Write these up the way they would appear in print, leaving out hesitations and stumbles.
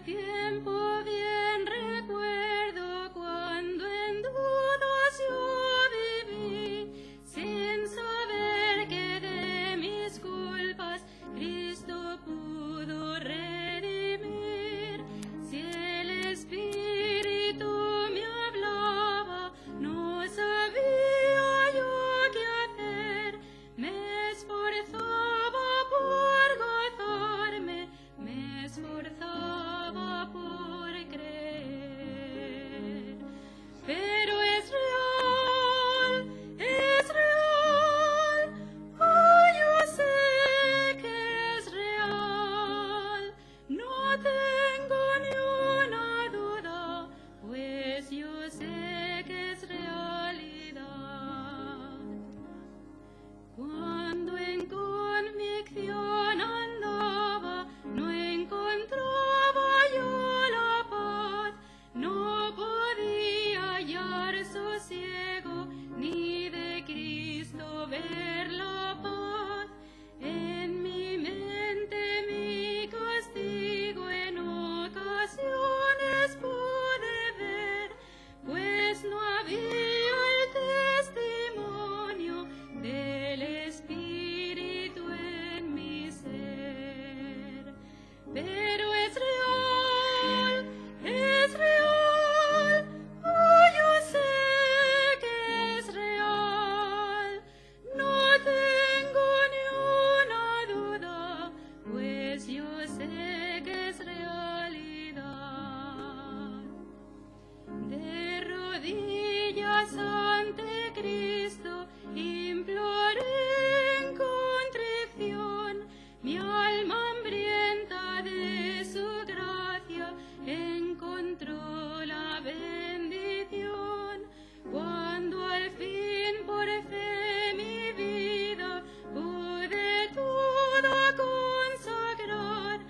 tiempo bien recuerdo cuando en dudas yo viví, sin saber que de mis culpas Cristo pudo redimir. Si el Espíritu me hablaba, no sabía yo qué hacer. Me esforzaba por gozarme, me esforzaba por creer. Pero es real, oh, yo sé que es real. No tengo ni una duda, pues yo sé que es realidad. Cuando en convicción andaba, no encontraba yo la paz, no podía hallar sosiego, ni de Cristo ver la paz. En mi mente mi castigo en ocasiones pude ver, pues no había el testimonio del Espíritu en mi ser. Pero es real, oh, yo sé que es real. No tengo ni una duda, pues yo sé que es realidad. De rodillas ante Cristo imploré en contrición, mi alma hambrienta de su gracia encontró la bendición. Cuando al fin por fe mi vida pude toda consagrar,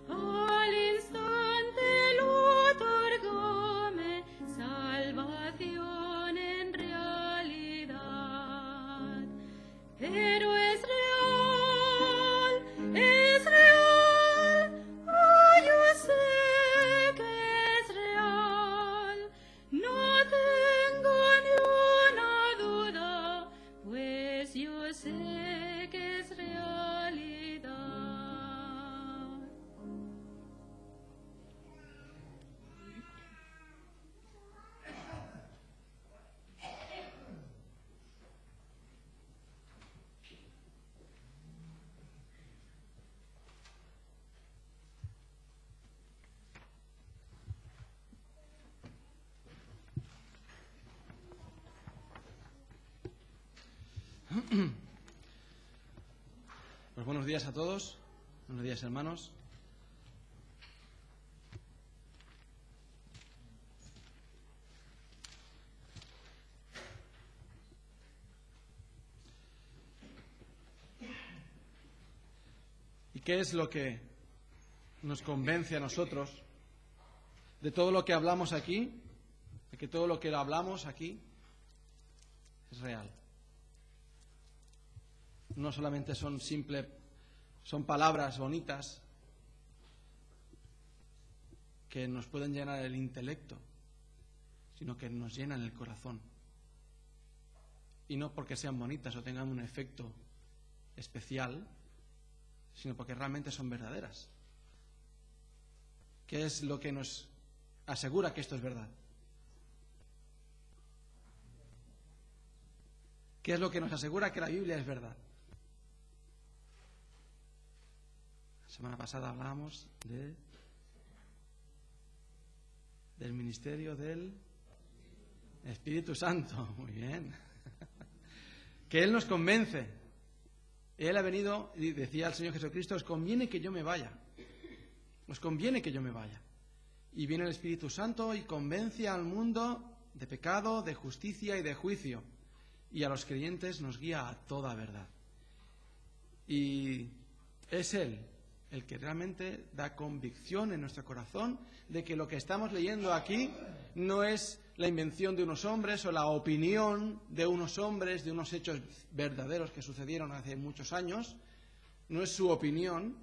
al instante lo otorgóme salvación en realidad. Pero es real, oh, yo sé que es real. No tengo ni una duda, pues yo sé que es realidad. Pues buenos días a todos, buenos días hermanos. ¿Y qué es lo que nos convence a nosotros de todo lo que hablamos aquí, de que todo lo que hablamos aquí es real? No solamente son palabras bonitas que nos pueden llenar el intelecto, sino que nos llenan el corazón. Y no porque sean bonitas o tengan un efecto especial, sino porque realmente son verdaderas. ¿Qué es lo que nos asegura que esto es verdad? ¿Qué es lo que nos asegura que la Biblia es verdad? La semana pasada hablábamos del ministerio del Espíritu Santo. Muy bien. Que Él nos convence. Él ha venido y decía al Señor Jesucristo: os conviene que yo me vaya. Os conviene que yo me vaya. Y viene el Espíritu Santo y convence al mundo de pecado, de justicia y de juicio. Y a los creyentes nos guía a toda verdad. Y es Él el que realmente da convicción en nuestro corazón de que lo que estamos leyendo aquí no es la invención de unos hombres o la opinión de unos hombres, de unos hechos verdaderos que sucedieron hace muchos años. No es su opinión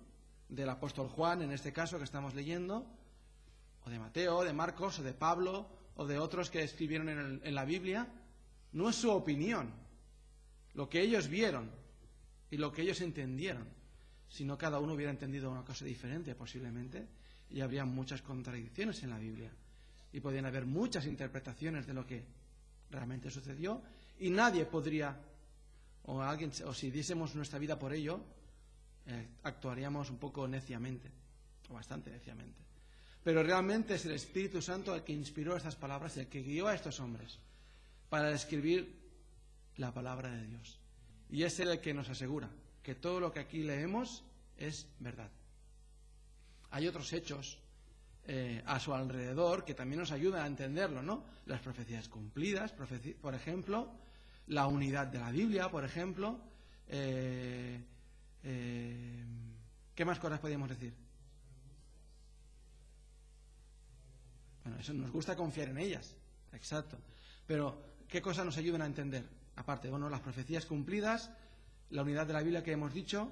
del apóstol Juan, en este caso que estamos leyendo, o de Mateo, o de Marcos, o de Pablo, o de otros que escribieron en la Biblia, no es su opinión, lo que ellos vieron y lo que ellos entendieron, sino cada uno hubiera entendido una cosa diferente posiblemente, y habría muchas contradicciones en la Biblia, y podrían haber muchas interpretaciones de lo que realmente sucedió, y nadie podría, o si diésemos nuestra vida por ello, actuaríamos un poco neciamente, o bastante neciamente. Pero realmente es el Espíritu Santo el que inspiró estas palabras, el que guió a estos hombres para escribir la palabra de Dios. Y es Él el que nos asegura que todo lo que aquí leemos es verdad. Hay otros hechos a su alrededor que también nos ayudan a entenderlo, ¿no? Las profecías cumplidas, por ejemplo, la unidad de la Biblia, por ejemplo. ¿Qué más cosas podríamos decir? Bueno, eso nos gusta confiar en ellas, exacto. Pero, ¿qué cosas nos ayudan a entender? Aparte, bueno, las profecías cumplidas, la unidad de la Biblia que hemos dicho,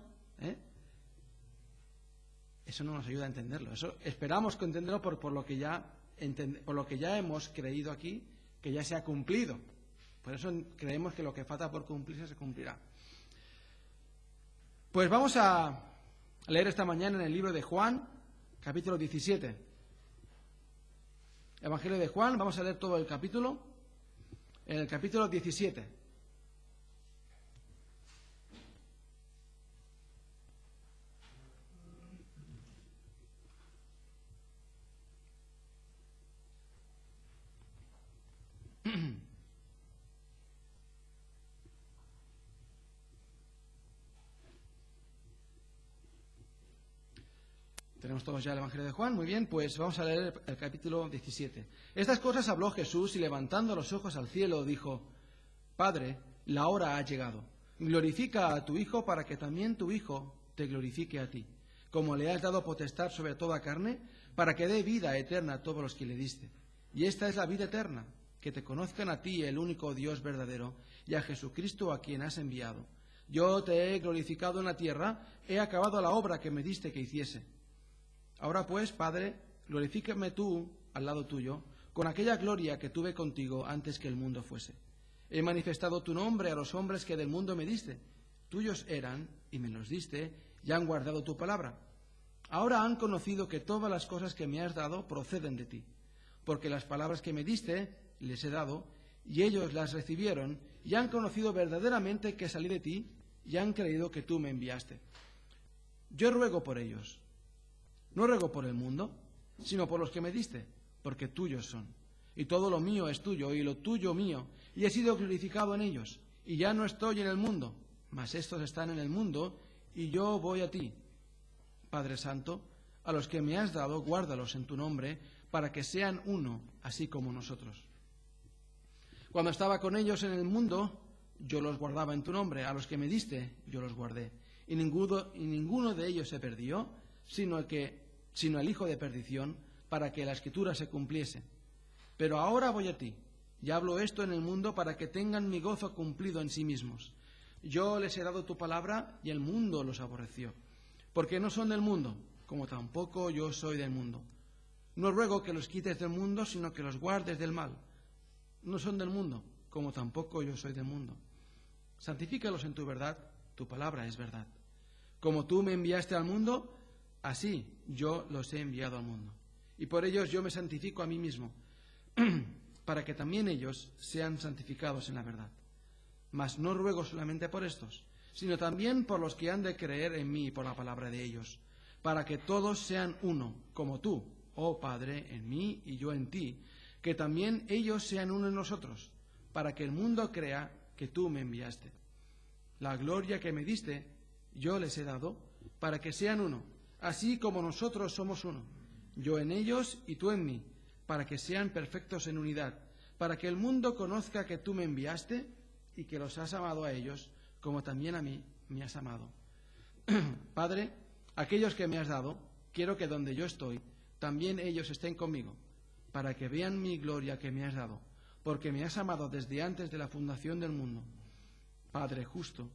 eso no nos ayuda a entenderlo. Eso esperamos que entenderlo por lo que ya hemos creído aquí, que ya se ha cumplido. Por eso creemos que lo que falta por cumplirse se cumplirá. Pues vamos a leer esta mañana en el libro de Juan, capítulo 17. Evangelio de Juan, vamos a leer todo el capítulo, en el capítulo 17. Tenemos todos ya el Evangelio de Juan, muy bien, pues vamos a leer el capítulo 17. Estas cosas habló Jesús y levantando los ojos al cielo dijo: Padre, la hora ha llegado. Glorifica a tu Hijo para que también tu Hijo te glorifique a ti, como le has dado potestad sobre toda carne, para que dé vida eterna a todos los que le diste. Y esta es la vida eterna, que te conozcan a ti, el único Dios verdadero, y a Jesucristo a quien has enviado. Yo te he glorificado en la tierra, he acabado la obra que me diste que hiciese. Ahora pues, Padre, glorifícame tú al lado tuyo, con aquella gloria que tuve contigo antes que el mundo fuese. He manifestado tu nombre a los hombres que del mundo me diste. Tuyos eran, y me los diste, y han guardado tu palabra. Ahora han conocido que todas las cosas que me has dado proceden de ti, porque las palabras que me diste les he dado, y ellos las recibieron, y han conocido verdaderamente que salí de ti, y han creído que tú me enviaste. Yo ruego por ellos. No ruego por el mundo, sino por los que me diste, porque tuyos son. Y todo lo mío es tuyo, y lo tuyo mío, y he sido glorificado en ellos. Y ya no estoy en el mundo, mas estos están en el mundo, y yo voy a ti. Padre Santo, a los que me has dado, guárdalos en tu nombre, para que sean uno, así como nosotros. Cuando estaba con ellos en el mundo, yo los guardaba en tu nombre. A los que me diste, yo los guardé. Y ninguno de ellos se perdió, sino el hijo de perdición, para que la Escritura se cumpliese. Pero ahora voy a ti, y hablo esto en el mundo para que tengan mi gozo cumplido en sí mismos. Yo les he dado tu palabra, y el mundo los aborreció, porque no son del mundo, como tampoco yo soy del mundo. No ruego que los quites del mundo, sino que los guardes del mal. No son del mundo, como tampoco yo soy del mundo. Santifícalos en tu verdad, tu palabra es verdad. Como tú me enviaste al mundo, así yo los he enviado al mundo. Y por ellos yo me santifico a mí mismo, para que también ellos sean santificados en la verdad. Mas no ruego solamente por estos, sino también por los que han de creer en mí por la palabra de ellos, para que todos sean uno, como tú, oh Padre, en mí y yo en ti, que también ellos sean uno en nosotros, para que el mundo crea que tú me enviaste. La gloria que me diste, yo les he dado, para que sean uno, así como nosotros somos uno, yo en ellos y tú en mí, para que sean perfectos en unidad, para que el mundo conozca que tú me enviaste y que los has amado a ellos, como también a mí me has amado. Padre, aquellos que me has dado, quiero que donde yo estoy, también ellos estén conmigo, para que vean mi gloria que me has dado, porque me has amado desde antes de la fundación del mundo. Padre justo,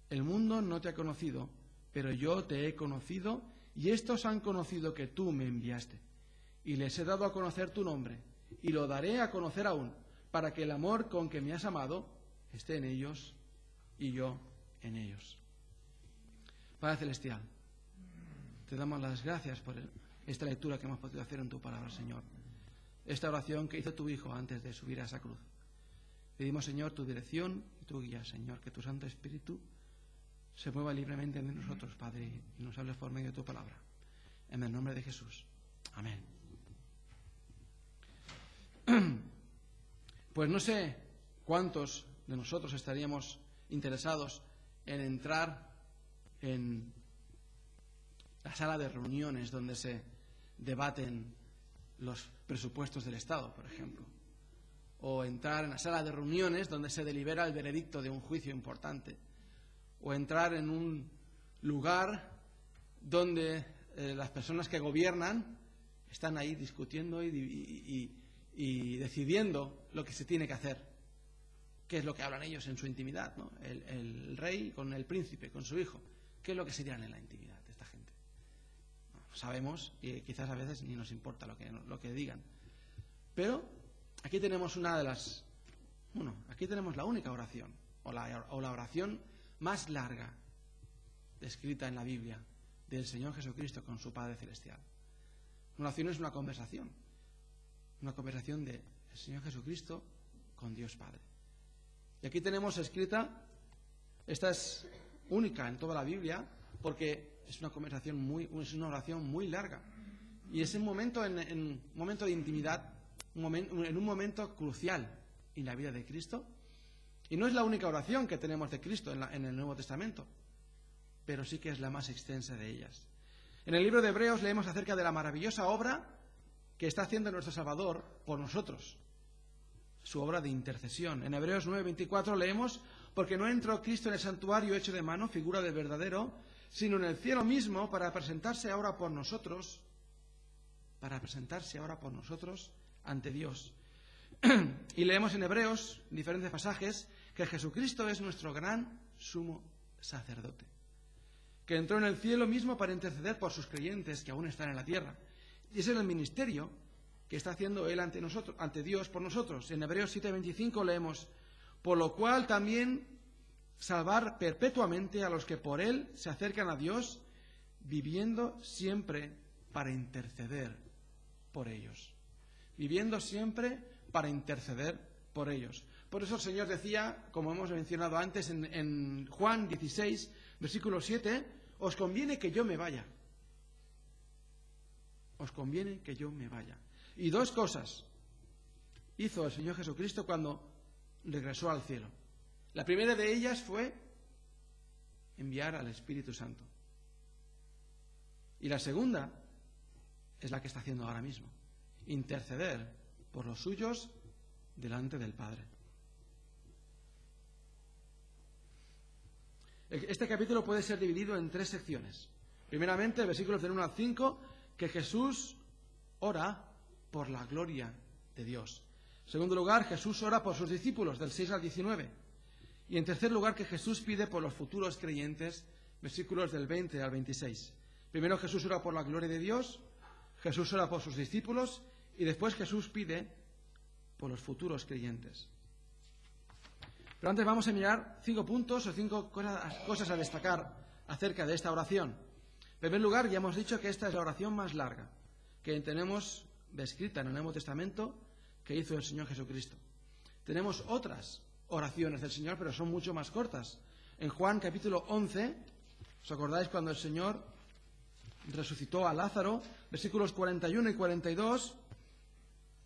el mundo no te ha conocido, pero yo te he conocido, y estos han conocido que tú me enviaste. y les he dado a conocer tu nombre, y lo daré a conocer aún, para que el amor con que me has amado esté en ellos y yo en ellos. Padre Celestial, te damos las gracias por esta lectura que hemos podido hacer en tu palabra, Señor. Esta oración que hizo tu Hijo antes de subir a esa cruz. Pedimos, Señor, tu dirección y tu guía, Señor, que tu Santo Espíritu se mueva libremente en nosotros, Padre, y nos hables por medio de tu palabra. En el nombre de Jesús. Amén. Pues no sé cuántos de nosotros estaríamos interesados en entrar en la sala de reuniones donde se debaten los presupuestos del Estado, por ejemplo, o entrar en la sala de reuniones donde se delibera el veredicto de un juicio importante, o entrar en un lugar donde las personas que gobiernan están ahí discutiendo y decidiendo lo que se tiene que hacer, qué es lo que hablan ellos en su intimidad, ¿no? El rey con el príncipe, con su hijo, qué es lo que se dirán en la intimidad de esta gente. No sabemos y quizás a veces ni nos importa lo que digan, pero aquí tenemos aquí tenemos la única oración o la oración más larga descrita en la Biblia del Señor Jesucristo con su Padre Celestial. Una oración es una conversación del Señor Jesucristo con Dios Padre. Y aquí tenemos escrita, esta es única en toda la Biblia, porque es una oración muy larga. Y es un momento de intimidad, en un momento crucial en la vida de Cristo. Y no es la única oración que tenemos de Cristo en el Nuevo Testamento, pero sí que es la más extensa de ellas. En el libro de Hebreos leemos acerca de la maravillosa obra que está haciendo nuestro Salvador por nosotros, su obra de intercesión. En Hebreos 9:24 leemos: porque no entró Cristo en el santuario hecho de mano, figura del verdadero, sino en el cielo mismo, para presentarse ahora por nosotros ante Dios. Y leemos en Hebreos, en diferentes pasajes, que Jesucristo es nuestro gran sumo sacerdote, que entró en el cielo mismo para interceder por sus creyentes que aún están en la tierra. Y ese es el ministerio que está haciendo Él ante Dios por nosotros. En Hebreos 7:25 leemos: por lo cual también salvar perpetuamente a los que por Él se acercan a Dios, viviendo siempre para interceder por ellos. Viviendo siempre para interceder por ellos. Por eso el Señor decía, como hemos mencionado antes, en Juan 16, versículo 7, os conviene que yo me vaya. Os conviene que yo me vaya. Y dos cosas hizo el Señor Jesucristo cuando regresó al cielo. La primera de ellas fue enviar al Espíritu Santo. Y la segunda es la que está haciendo ahora mismo: interceder por los suyos delante del Padre. Este capítulo puede ser dividido en 3 secciones. Primeramente, versículos del 1 al 5, que Jesús ora por la gloria de Dios. En segundo lugar, Jesús ora por sus discípulos, del 6 al 19. Y en tercer lugar, que Jesús pide por los futuros creyentes, versículos del 20 al 26. Primero Jesús ora por la gloria de Dios, Jesús ora por sus discípulos, y después Jesús pide por los futuros creyentes. Pero antes vamos a mirar 5 puntos o 5 cosas a destacar acerca de esta oración. En primer lugar, ya hemos dicho que esta es la oración más larga que tenemos descrita en el Nuevo Testamento que hizo el Señor Jesucristo. Tenemos otras oraciones del Señor, pero son mucho más cortas. En Juan capítulo 11, ¿os acordáis cuando el Señor resucitó a Lázaro? Versículos 41 y 42,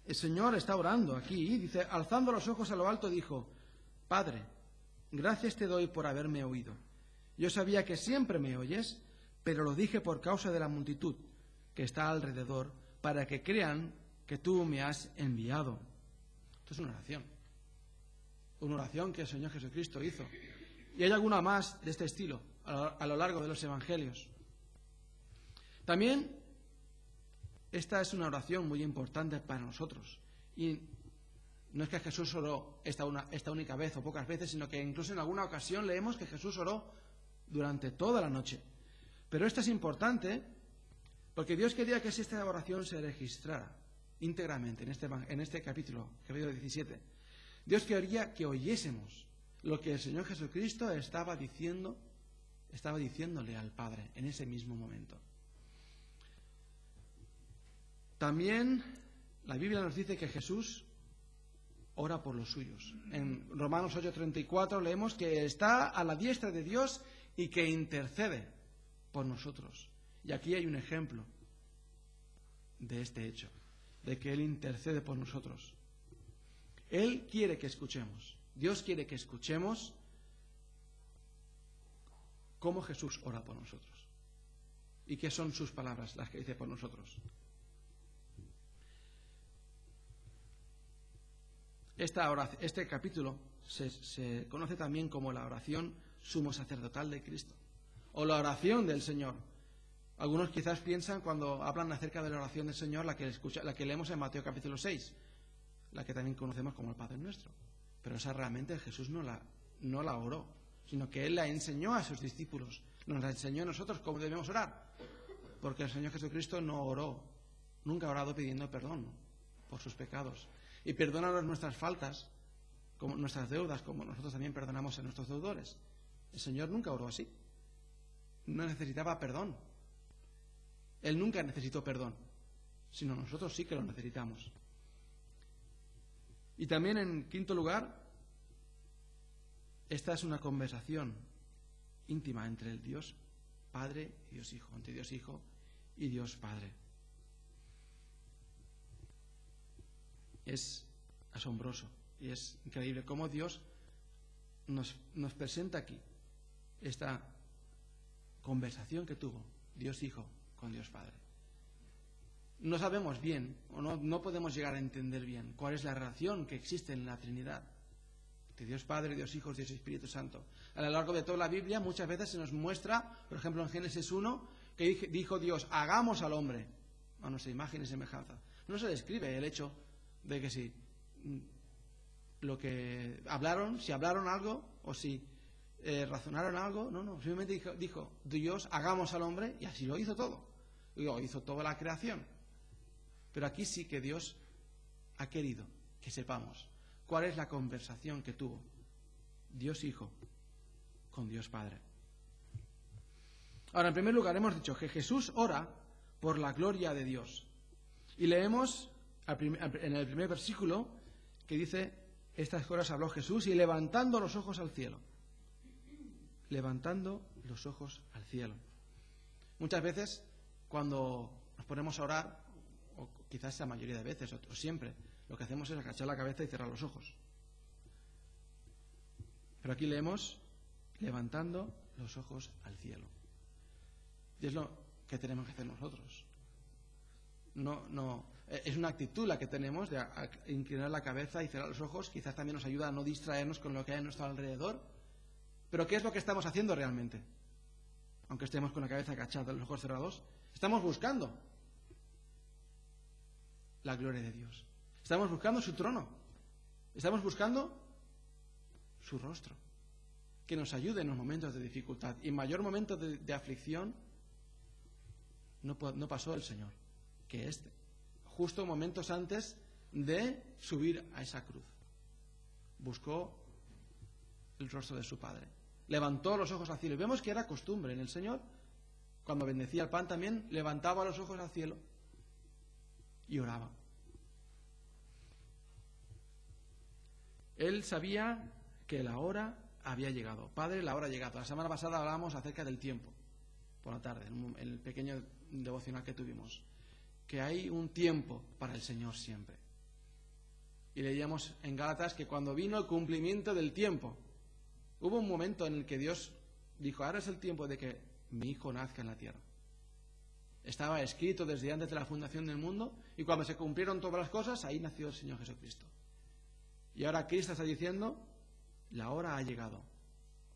el Señor está orando aquí, dice: alzando los ojos a lo alto dijo: Padre, gracias te doy por haberme oído. Yo sabía que siempre me oyes, pero lo dije por causa de la multitud que está alrededor, para que crean que tú me has enviado. Esto es una oración que el Señor Jesucristo hizo. Y hay alguna más de este estilo a lo largo de los evangelios. También esta es una oración muy importante para nosotros. Y no es que Jesús oró esta única vez o pocas veces, sino que incluso en alguna ocasión leemos que Jesús oró durante toda la noche. Pero esta es importante Porque Dios quería que esta oración se registrara íntegramente en este capítulo 17. Dios quería que oyésemos lo que el Señor Jesucristo estaba diciéndole al Padre en ese mismo momento. También la Biblia nos dice que Jesús ora por los suyos. En Romanos 8:34 leemos que está a la diestra de Dios y que intercede por nosotros. Y aquí hay un ejemplo de este hecho, de que Él intercede por nosotros. Él quiere que escuchemos, Dios quiere que escuchemos cómo Jesús ora por nosotros y qué son sus palabras las que dice por nosotros. Este capítulo se conoce también como la oración sumo sacerdotal de Cristo o la oración del Señor. Algunos quizás piensan cuando hablan acerca de la oración del Señor la que leemos en Mateo capítulo 6, la que también conocemos como el Padre Nuestro. Pero esa realmente Jesús no la oró, sino que Él la enseñó a sus discípulos, nos la enseñó a nosotros cómo debemos orar. Porque el Señor Jesucristo no oró, nunca ha orado pidiendo perdón por sus pecados. Y perdónanos nuestras faltas, como nuestras deudas, como nosotros también perdonamos a nuestros deudores. El Señor nunca oró así. No necesitaba perdón. Él nunca necesitó perdón, sino nosotros sí que lo necesitamos. Y también, en quinto lugar, esta es una conversación íntima entre el Dios Padre y Dios Hijo, entre Dios Hijo y Dios Padre. Es asombroso y es increíble cómo Dios nos presenta aquí esta conversación que tuvo Dios Hijo con Dios Padre. No sabemos bien, o no podemos llegar a entender bien cuál es la relación que existe en la Trinidad de Dios Padre, Dios Hijo, Dios Espíritu Santo. A lo largo de toda la Biblia muchas veces se nos muestra, por ejemplo en Génesis 1, que dijo Dios, hagamos al hombre a nuestra imagen y semejanza. No se describe el hecho de que si si hablaron algo o si razonaron algo, no, simplemente dijo Dios, hagamos al hombre, y así lo hizo todo. Hizo toda la creación. Pero aquí sí que Dios ha querido que sepamos cuál es la conversación que tuvo Dios Hijo con Dios Padre. Ahora, en primer lugar, hemos dicho que Jesús ora por la gloria de Dios. Y leemos en el primer versículo que dice, estas cosas habló Jesús y levantando los ojos al cielo. Levantando los ojos al cielo. Muchas veces, cuando nos ponemos a orar, o quizás la mayoría de veces, o siempre, lo que hacemos es agachar la cabeza y cerrar los ojos. Pero aquí leemos, levantando los ojos al cielo. Y es lo que tenemos que hacer nosotros. Es una actitud la que tenemos de inclinar la cabeza y cerrar los ojos. Quizás también nos ayuda a no distraernos con lo que hay a nuestro alrededor. Pero ¿qué es lo que estamos haciendo realmente? Aunque estemos con la cabeza agachada y los ojos cerrados, estamos buscando la gloria de Dios. Estamos buscando su trono. Estamos buscando su rostro. Que nos ayude en los momentos de dificultad. Y en mayor momento de aflicción no pasó el Señor que justo momentos antes de subir a esa cruz. Buscó el rostro de su Padre. Levantó los ojos al cielo. Y vemos que era costumbre en el Señor, cuando bendecía el pan también, levantaba los ojos al cielo y oraba. Él sabía que la hora había llegado. Padre, la hora ha llegado. La semana pasada hablábamos acerca del tiempo, por la tarde, en el pequeño devocional que tuvimos, que hay un tiempo para el Señor siempre. Y leíamos en Gálatas que cuando vino el cumplimiento del tiempo, hubo un momento en el que Dios dijo, ahora es el tiempo de que mi Hijo nazca en la tierra. Estaba escrito desde antes de la fundación del mundo, y cuando se cumplieron todas las cosas, ahí nació el Señor Jesucristo. Y ahora Cristo está diciendo, la hora ha llegado.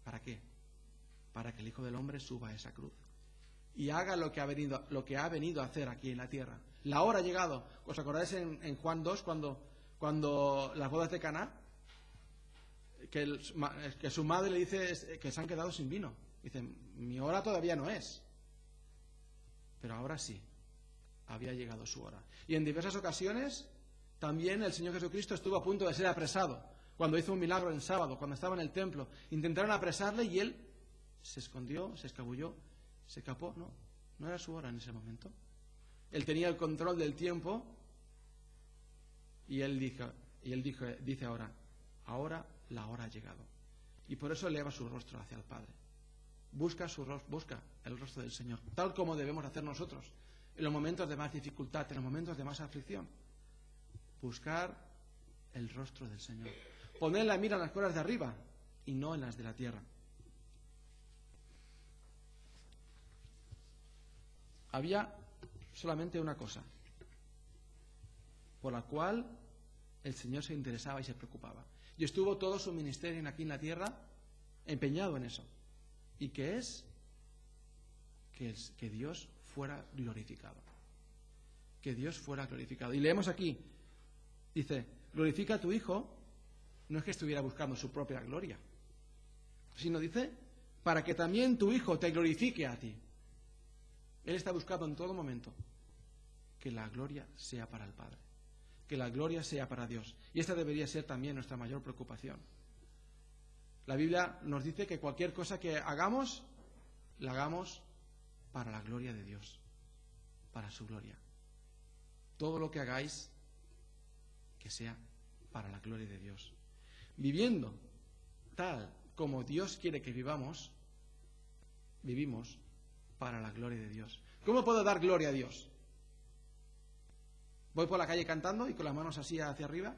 ¿Para qué? Para que el Hijo del Hombre suba a esa cruz y haga lo que ha venido a hacer aquí en la tierra. La hora ha llegado. ¿Os acordáis en Juan 2 cuando las bodas de Caná, que su madre le dice que se han quedado sin vino? Dice, mi hora todavía no es, pero ahora sí, había llegado su hora. Y en diversas ocasiones también el Señor Jesucristo estuvo a punto de ser apresado. Cuando hizo un milagro en sábado, cuando estaba en el templo, intentaron apresarle y él se escondió, se escabulló, se escapó. No era su hora en ese momento. Él tenía el control del tiempo y él dice ahora la hora ha llegado. Y por eso eleva su rostro hacia el Padre. Busca el rostro del Señor, tal como debemos hacer nosotros en los momentos de más dificultad, en los momentos de más aflicción. Buscar el rostro del Señor. Poner la mira en las cosas de arriba y no en las de la tierra. Había solamente una cosa por la cual el Señor se interesaba y se preocupaba. Y estuvo todo su ministerio aquí en la tierra empeñado en eso. ¿Y qué es? Que Dios fuera glorificado. Que Dios fuera glorificado. Y leemos aquí, dice, glorifica a tu Hijo. No es que estuviera buscando su propia gloria, sino dice, para que también tu Hijo te glorifique a ti. Él está buscando en todo momento que la gloria sea para el Padre, que la gloria sea para Dios. Y esta debería ser también nuestra mayor preocupación. La Biblia nos dice que cualquier cosa que hagamos, la hagamos para la gloria de Dios, para su gloria. Todo lo que hagáis, que sea para la gloria de Dios. Viviendo tal como Dios quiere que vivamos, vivimos para la gloria de Dios. ¿Cómo puedo dar gloria a Dios? ¿Voy por la calle cantando y con las manos así hacia arriba?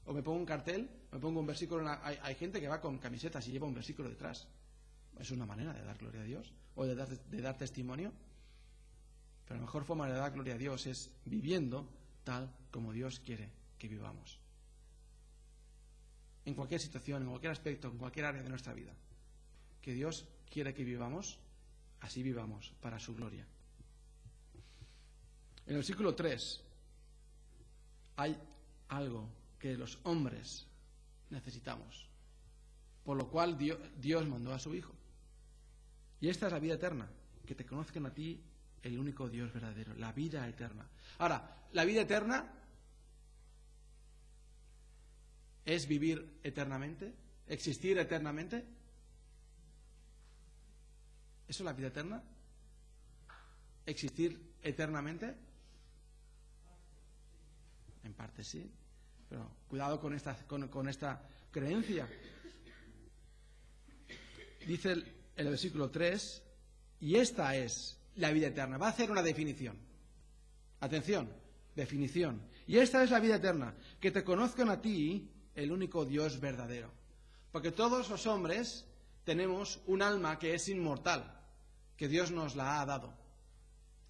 ¿O me pongo un cartel, me pongo un versículo? Hay gente que va con camisetas y lleva un versículo detrás. Es una manera de dar gloria a Dios o de dar testimonio. Pero la mejor forma de dar gloria a Dios es viviendo tal como Dios quiere que vivamos. En cualquier situación, en cualquier aspecto, en cualquier área de nuestra vida. Que Dios quiere que vivamos, así vivamos para su gloria. En el versículo 3 hay algo que los hombres necesitamos, por lo cual Dios mandó a su Hijo. Y esta es la vida eterna, que te conozcan a ti, el único Dios verdadero, la vida eterna. Ahora, la vida eterna es vivir eternamente, existir eternamente. ¿Eso es la vida eterna? ¿Existir eternamente? En parte sí, pero cuidado con esta creencia. Dice el versículo 3, y esta es la vida eterna. Va a hacer una definición. Atención, definición. Y esta es la vida eterna, que te conozcan a ti, el único Dios verdadero. Porque todos los hombres tenemos un alma que es inmortal, que Dios nos la ha dado.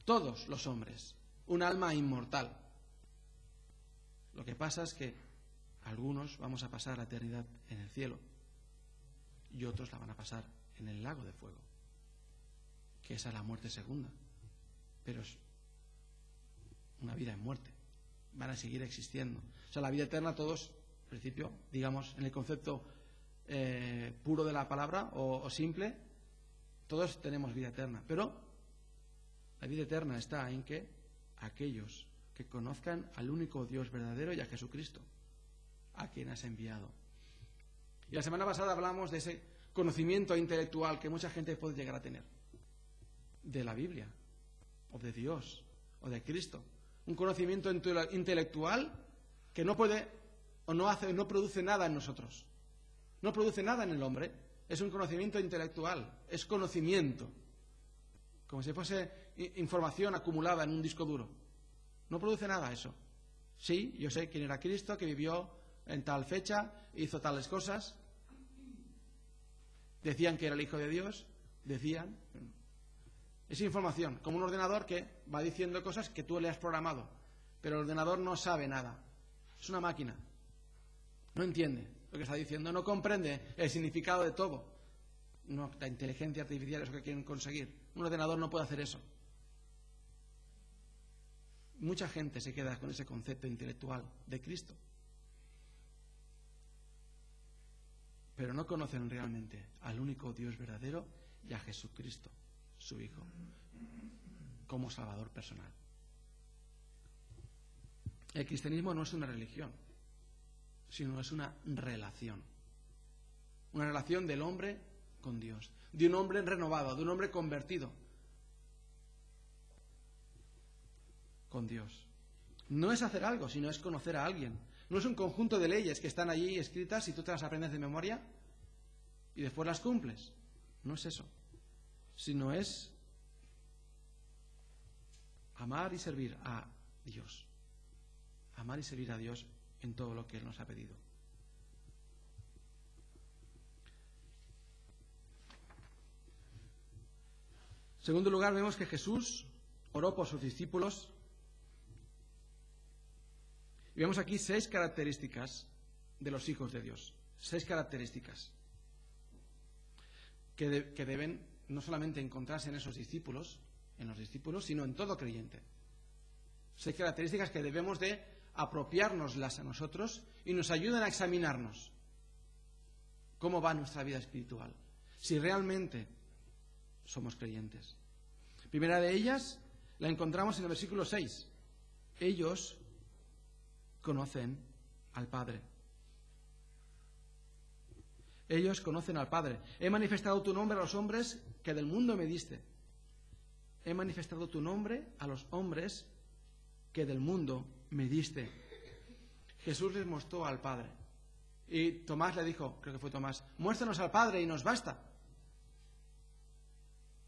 Todos los hombres, un alma inmortal. Lo que pasa es que algunos vamos a pasar la eternidad en el cielo y otros la van a pasar en el lago de fuego, que esa es la muerte segunda. Pero es una vida en muerte. Van a seguir existiendo. O sea, la vida eterna todos, en principio, digamos, en el concepto puro de la palabra o simple, todos tenemos vida eterna. Pero la vida eterna está en que aquellos que conozcan al único Dios verdadero y a Jesucristo, a quien has enviado. Y la semana pasada hablamos de ese conocimiento intelectual que mucha gente puede llegar a tener, de la Biblia, o de Dios, o de Cristo. Un conocimiento intelectual que no puede, o no produce nada en nosotros. No produce nada en el hombre. Es un conocimiento intelectual, es conocimiento. Como si fuese información acumulada en un disco duro. No produce nada eso. Sí, yo sé quién era Cristo, que vivió en tal fecha, hizo tales cosas. Decían que era el Hijo de Dios, decían. Es información, como un ordenador que va diciendo cosas que tú le has programado. Pero el ordenador no sabe nada. Es una máquina. No entiende lo que está diciendo, no comprende el significado de todo. No, la inteligencia artificial es lo que quieren conseguir. Un ordenador no puede hacer eso. Mucha gente se queda con ese concepto intelectual de Cristo, pero no conocen realmente al único Dios verdadero y a Jesucristo, su Hijo, como Salvador personal. El cristianismo no es una religión, sino es una relación. Una relación del hombre con Dios, de un hombre renovado, de un hombre convertido con Dios. No es hacer algo, sino es conocer a alguien. No es un conjunto de leyes que están allí escritas y tú te las aprendes de memoria y después las cumples. No es eso, sino es amar y servir a Dios. Amar y servir a Dios en todo lo que Él nos ha pedido. En segundo lugar, vemos que Jesús oró por sus discípulos. Y vemos aquí 6 características de los hijos de Dios. 6 características que deben no solamente encontrarse en esos discípulos, sino en todo creyente. 6 características que debemos de apropiárnoslas a nosotros y nos ayudan a examinarnos cómo va nuestra vida espiritual, si realmente somos creyentes. Primera de ellas la encontramos en el versículo 6. Ellos conocen al Padre. Ellos conocen al Padre. He manifestado tu nombre a los hombres que del mundo me diste. He manifestado tu nombre a los hombres que del mundo me diste. Jesús les mostró al Padre. Y Tomás le dijo, creo que fue Tomás, muéstranos al Padre y nos basta.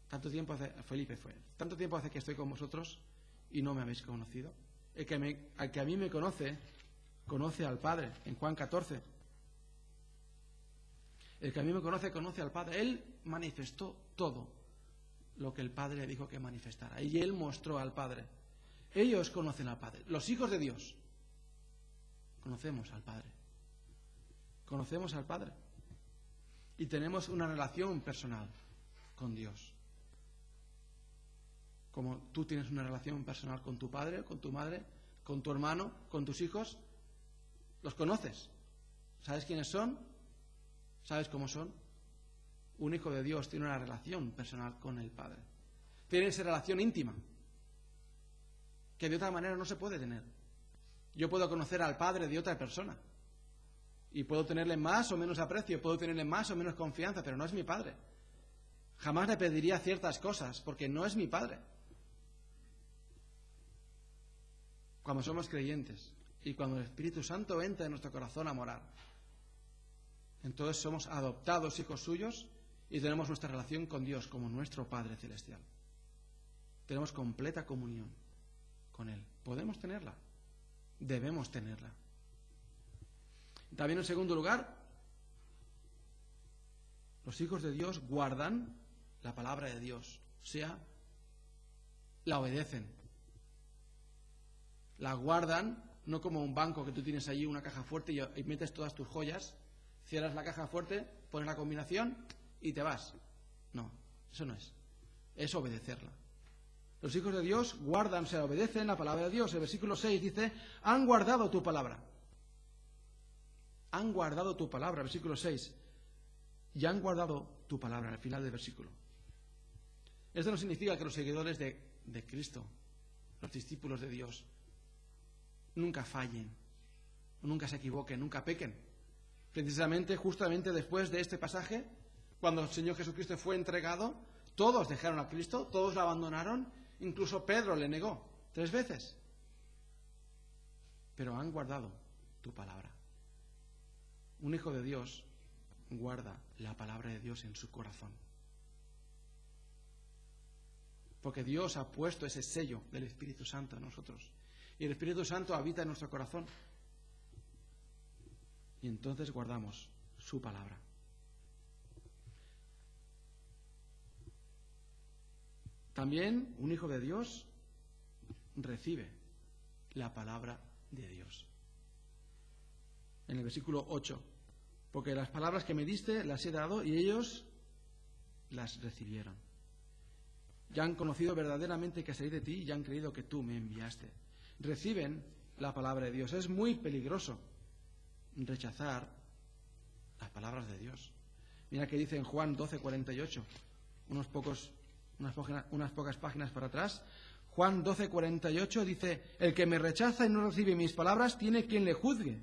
Tanto tiempo hace que estoy con vosotros y no me habéis conocido. El que a mí me conoce, conoce al Padre, en Juan 14. El que a mí me conoce, conoce al Padre. Él manifestó todo lo que el Padre le dijo que manifestara. Y Él mostró al Padre. Ellos conocen al Padre. Los hijos de Dios conocemos al Padre. Conocemos al Padre. Y tenemos una relación personal con Dios. Como tú tienes una relación personal con tu padre, con tu madre, con tu hermano, con tus hijos, los conoces. ¿Sabes quiénes son? ¿Sabes cómo son? Un hijo de Dios tiene una relación personal con el Padre. Tiene esa relación íntima, que de otra manera no se puede tener. Yo puedo conocer al Padre de otra persona y puedo tenerle más o menos aprecio, puedo tenerle más o menos confianza, pero no es mi Padre. Jamás le pediría ciertas cosas porque no es mi Padre. Cuando somos creyentes y cuando el Espíritu Santo entra en nuestro corazón a morar, entonces somos adoptados hijos suyos y tenemos nuestra relación con Dios como nuestro Padre Celestial. Tenemos completa comunión con Él. ¿Podemos tenerla? Debemos tenerla. También en segundo lugar, los hijos de Dios guardan la palabra de Dios, o sea, la obedecen. La guardan, no como un banco que tú tienes allí una caja fuerte y metes todas tus joyas, cierras la caja fuerte, pones la combinación y te vas. No, eso no es. Es obedecerla. Los hijos de Dios guardan, se obedecen la palabra de Dios. El versículo 6 dice, han guardado tu palabra. Han guardado tu palabra, versículo 6. Y han guardado tu palabra, al final del versículo. Esto no significa que los seguidores de Cristo, los discípulos de Dios, nunca fallen, nunca se equivoquen, nunca pequen. Precisamente, justamente después de este pasaje, cuando el Señor Jesucristo fue entregado, todos dejaron a Cristo, todos lo abandonaron, incluso Pedro le negó 3 veces. Pero han guardado tu palabra. Un hijo de Dios guarda la palabra de Dios en su corazón. Porque Dios ha puesto ese sello del Espíritu Santo en nosotros. Y el Espíritu Santo habita en nuestro corazón. Y entonces guardamos su palabra. También un hijo de Dios recibe la palabra de Dios. En el versículo 8. Porque las palabras que me diste las he dado y ellos las recibieron. Ya han conocido verdaderamente que salí de ti y ya han creído que tú me enviaste. Reciben la palabra de Dios. Es muy peligroso rechazar las palabras de Dios. Mira que dice en Juan 12:48, unos pocos unas pocas páginas para atrás. Juan 12:48 dice: el que me rechaza y no recibe mis palabras tiene quien le juzgue.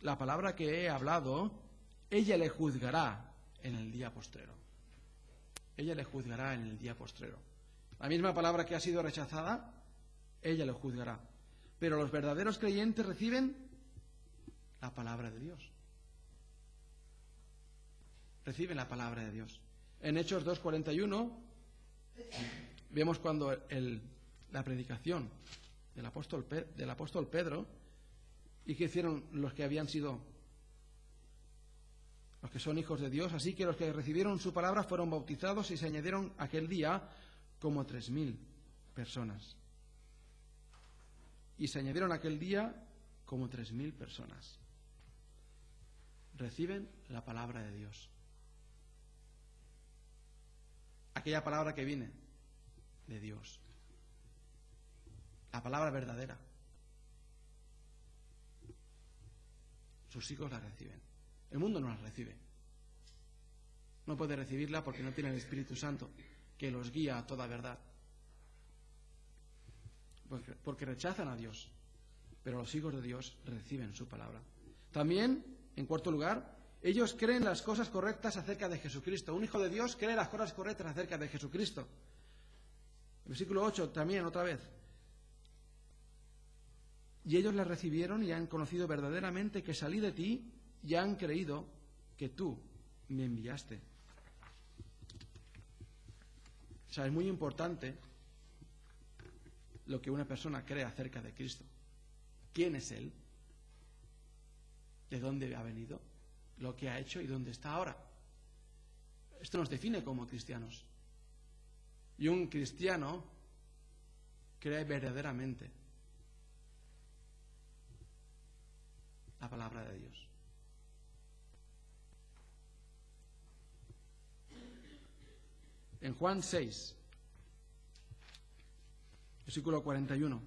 La palabra que he hablado, ella le juzgará en el día postrero. Ella le juzgará en el día postrero. La misma palabra que ha sido rechazada, ella lo juzgará. Pero los verdaderos creyentes reciben la palabra de Dios. Reciben la palabra de Dios. En Hechos 2:41 vemos cuando la predicación del apóstol Pedro, y que hicieron los que habían sido, los que son hijos de Dios. Así que los que recibieron su palabra fueron bautizados y se añadieron aquel día como 3.000 personas. Y se añadieron aquel día como 3.000 personas. Reciben la palabra de Dios. Aquella palabra que viene de Dios. La palabra verdadera. Sus hijos la reciben. El mundo no la recibe. No puede recibirla porque no tiene el Espíritu Santo que los guía a toda verdad. Porque rechazan a Dios. Pero los hijos de Dios reciben su palabra. También, en cuarto lugar, ellos creen las cosas correctas acerca de Jesucristo. Un hijo de Dios cree las cosas correctas acerca de Jesucristo. Versículo 8 también, otra vez. Y ellos la recibieron y han conocido verdaderamente que salí de ti y han creído que tú me enviaste. O sea, es muy importante lo que una persona cree acerca de Cristo. ¿Quién es Él? ¿De dónde ha venido? ¿Lo que ha hecho y dónde está ahora? Esto nos define como cristianos. Y un cristiano cree verdaderamente la palabra de Dios. En Juan 6, versículo 41,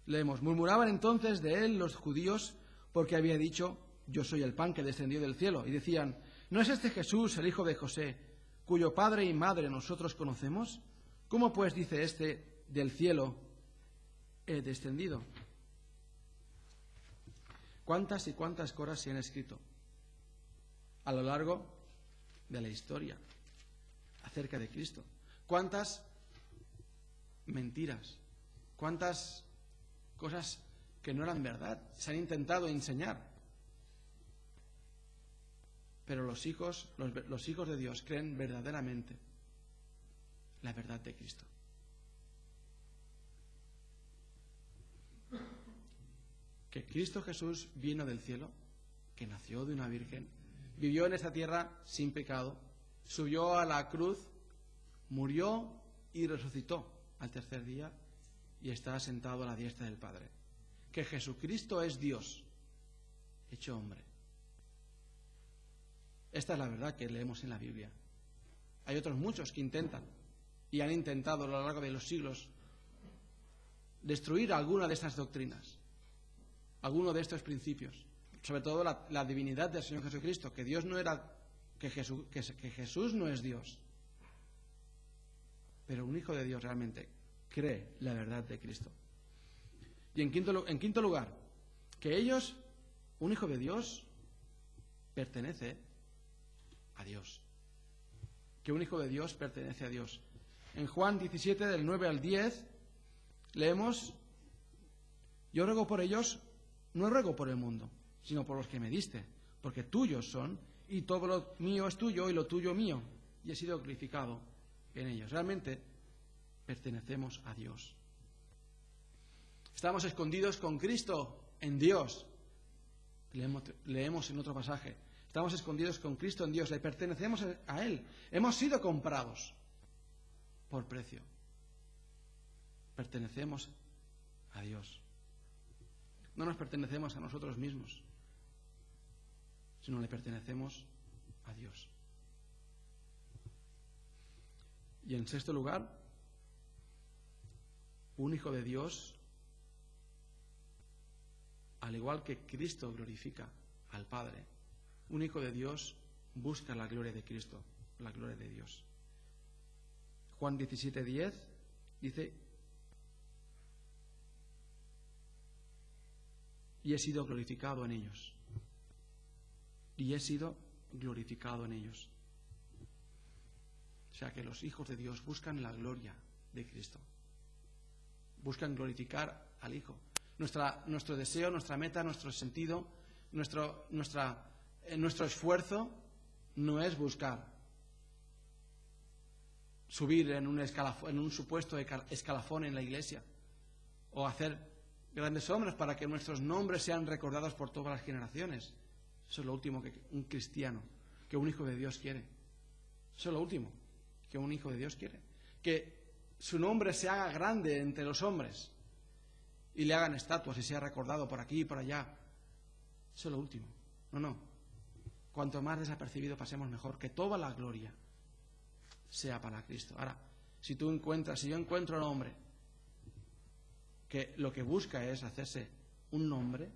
leemos: murmuraban entonces de él los judíos porque había dicho: yo soy el pan que descendió del cielo. Y decían: ¿no es este Jesús, el hijo de José, cuyo padre y madre nosotros conocemos? ¿Cómo pues dice este: del cielo he descendido? ¿Cuántas y cuántas cosas se han escrito a lo largo de la historia acerca de Cristo? ¿Cuántas mentiras? ¿Cuántas cosas que no eran verdad se han intentado enseñar? Pero los hijos de Dios creen verdaderamente la verdad de Cristo. Que Cristo Jesús vino del cielo, que nació de una virgen, vivió en esta tierra sin pecado, subió a la cruz, murió y resucitó al tercer día y está sentado a la diestra del Padre. Que Jesucristo es Dios, hecho hombre. Esta es la verdad que leemos en la Biblia. Hay otros muchos que intentan y han intentado a lo largo de los siglos destruir alguna de estas doctrinas, alguno de estos principios, sobre todo la divinidad del Señor Jesucristo, que Dios no era, que Jesús no es Dios, pero un hijo de Dios realmente cree la verdad de Cristo. Y en quinto lugar, que ellos, un hijo de Dios, pertenece a Dios. Que un hijo de Dios pertenece a Dios. En Juan 17, del 9 al 10, leemos: yo ruego por ellos, no ruego por el mundo, sino por los que me diste, porque tuyos son, y todo lo mío es tuyo, y lo tuyo mío, y he sido glorificado en ellos. Realmente pertenecemos a Dios. Estamos escondidos con Cristo en Dios. Leemos en otro pasaje: estamos escondidos con Cristo en Dios, le pertenecemos a Él. Hemos sido comprados por precio. Pertenecemos a Dios. No nos pertenecemos a nosotros mismos, sino le pertenecemos a Dios. Y en sexto lugar, un hijo de Dios, al igual que Cristo glorifica al Padre, un hijo de Dios busca la gloria de Cristo, la gloria de Dios. Juan 17:10 dice: y he sido glorificado en ellos. Y he sido glorificado en ellos. O sea que los hijos de Dios buscan la gloria de Cristo. Buscan glorificar al Hijo. Nuestro deseo, nuestra meta, nuestro sentido, nuestro esfuerzo no es buscar subir en un supuesto escalafón en la iglesia o hacer grandes obras para que nuestros nombres sean recordados por todas las generaciones. Eso es lo último que un cristiano, que un hijo de Dios quiere. Eso es lo último que un hijo de Dios quiere. Que su nombre se haga grande entre los hombres y le hagan estatuas y sea recordado por aquí y por allá. Eso es lo último. No. Cuanto más desapercibido pasemos, mejor. Que toda la gloria sea para Cristo. Ahora, si yo encuentro a un hombre que lo que busca es hacerse un nombre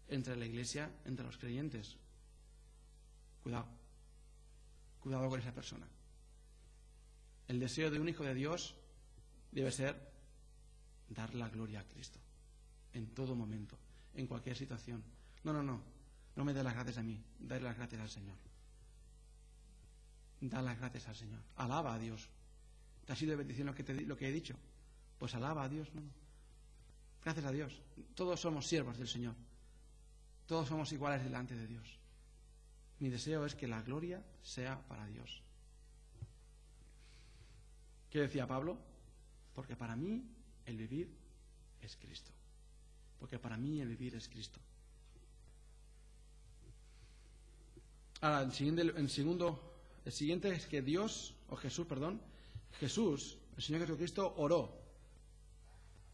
entre la iglesia, entre los creyentes, cuidado con esa persona. El deseo de un hijo de Dios debe ser dar la gloria a Cristo en todo momento, en cualquier situación. No me dé las gracias a mí, dale las gracias al Señor. Da las gracias al Señor. Alaba a Dios. ¿Te ha sido de bendición lo que he dicho? Pues alaba a Dios. No. Gracias a Dios. Todos somos siervos del Señor. Todos somos iguales delante de Dios. Mi deseo es que la gloria sea para Dios. ¿Qué decía Pablo? Porque para mí el vivir es Cristo. Porque para mí el vivir es Cristo. Ahora, el siguiente es que Jesús, el Señor Jesucristo, oró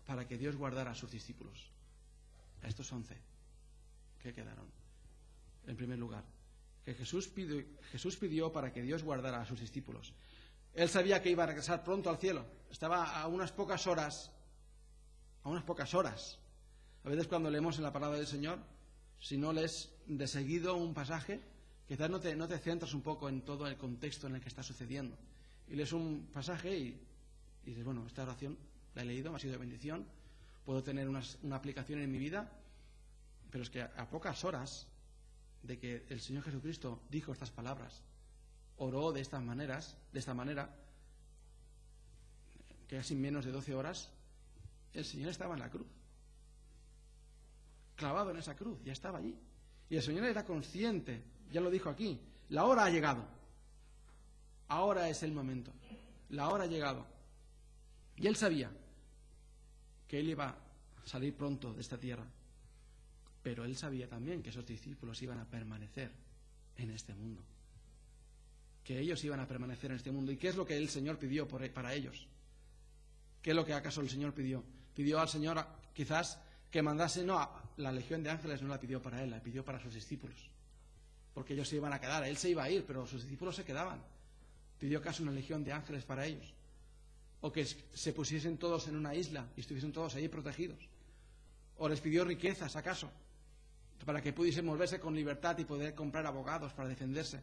para que Dios guardara a sus discípulos. A estos 11 que quedaron. En primer lugar, que Jesús pidió para que Dios guardara a sus discípulos. Él sabía que iba a regresar pronto al cielo. Estaba a unas pocas horas. A veces cuando leemos en la palabra del Señor, si no lees de seguido un pasaje, quizás no te centras un poco en todo el contexto en el que está sucediendo. Y lees un pasaje y dices, bueno, esta oración la he leído, me ha sido de bendición, puedo tener una aplicación en mi vida, pero es que a pocas horas de que el Señor Jesucristo dijo estas palabras, oró de esta manera, que casi menos de 12 horas, el Señor estaba en la cruz, clavado en esa cruz, ya estaba allí. Y el Señor era consciente, ya lo dijo aquí, la hora ha llegado, ahora es el momento, la hora ha llegado. Y Él sabía que Él iba a salir pronto de esta tierra, pero Él sabía también que esos discípulos iban a permanecer en este mundo, que ellos iban a permanecer en este mundo. ¿Y qué es lo que el Señor pidió para ellos? ¿Qué es lo que acaso el Señor pidió? Pidió al Señor quizás que mandase, la legión de ángeles no la pidió para Él, la pidió para sus discípulos, porque ellos se iban a quedar. Él se iba a ir, pero sus discípulos se quedaban. ¿Pidió acaso una legión de ángeles para ellos? ¿O que se pusiesen todos en una isla y estuviesen todos ahí protegidos? ¿O les pidió riquezas acaso para que pudiesen moverse con libertad y poder comprar abogados para defenderse?